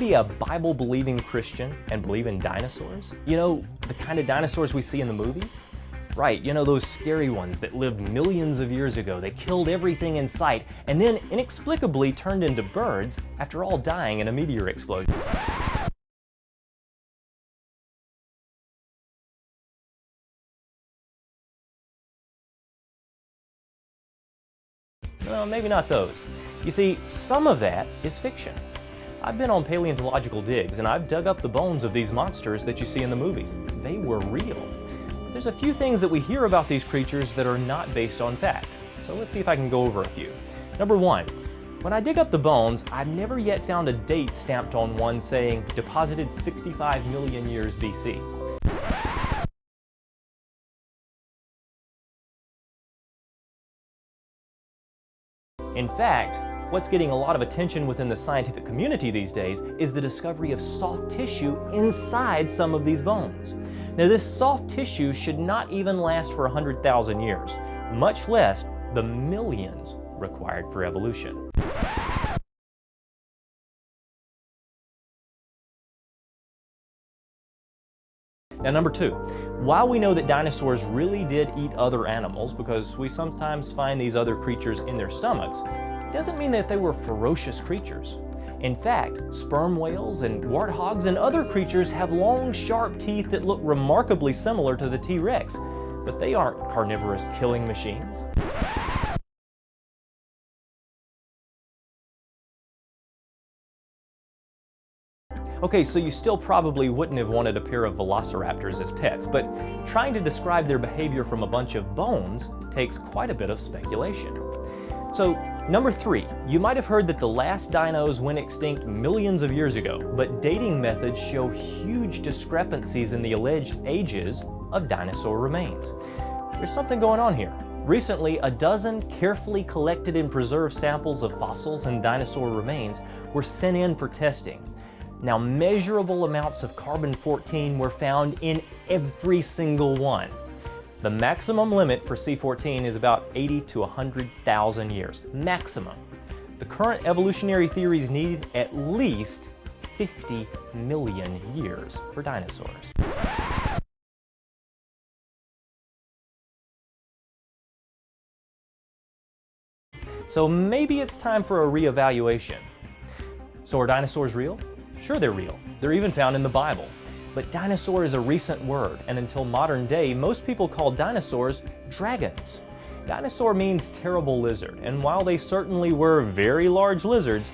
be a Bible-believing Christian and believe in dinosaurs? You know, the kind of dinosaurs we see in the movies? Right, you know, those scary ones that lived millions of years ago. They killed everything in sight and then inexplicably turned into birds after all dying in a meteor explosion. Well, maybe not those. You see, some of that is fiction. I've been on paleontological digs and I've dug up the bones of these monsters that you see in the movies. They were real. There's a few things that we hear about these creatures that are not based on fact. So let's see if I can go over a few. Number one, when I dig up the bones, I've never yet found a date stamped on one saying deposited 65 million years BC. In fact, what's getting a lot of attention within the scientific community these days is the discovery of soft tissue inside some of these bones. Now, this soft tissue should not even last for 100,000 years, much less the millions required for evolution. Now, number two, while we know that dinosaurs really did eat other animals because we sometimes find these other creatures in their stomachs, it doesn't mean that they were ferocious creatures. In fact, sperm whales and warthogs and other creatures have long, sharp teeth that look remarkably similar to the T-Rex, but they aren't carnivorous killing machines. Okay, so you still probably wouldn't have wanted a pair of velociraptors as pets, but trying to describe their behavior from a bunch of bones takes quite a bit of speculation. So, number three, you might have heard that the last dinos went extinct millions of years ago, but dating methods show huge discrepancies in the alleged ages of dinosaur remains. There's something going on here. Recently, a dozen carefully collected and preserved samples of fossils and dinosaur remains were sent in for testing. Now, measurable amounts of carbon-14 were found in every single one. The maximum limit for C14 is about 80 to 100,000 years. Maximum. The current evolutionary theories need at least 50 million years for dinosaurs. So maybe it's time for a reevaluation. So are dinosaurs real? Sure, they're real. They're even found in the Bible. But dinosaur is a recent word, and until modern day, most people call dinosaurs dragons. Dinosaur means terrible lizard, and while they certainly were very large lizards,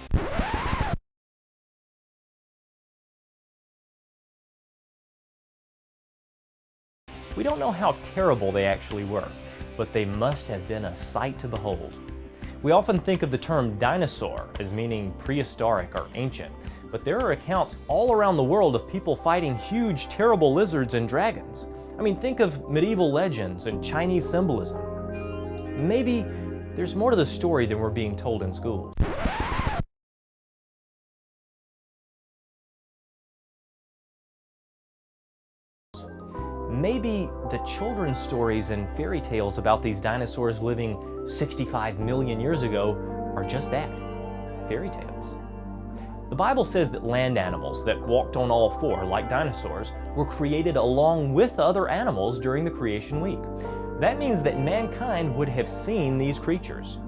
we don't know how terrible they actually were, but they must have been a sight to behold. We often think of the term dinosaur as meaning prehistoric or ancient, but there are accounts all around the world of people fighting huge, terrible lizards and dragons. I mean, think of medieval legends and Chinese symbolism. Maybe there's more to the story than we're being told in schools. Maybe the children's stories and fairy tales about these dinosaurs living 65 million years ago are just that, fairy tales. The Bible says that land animals that walked on all four, like dinosaurs, were created along with other animals during the creation week. That means that mankind would have seen these creatures.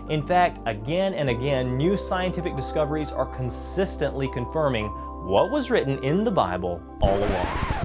In fact, again and again, new scientific discoveries are consistently confirming what was written in the Bible all along.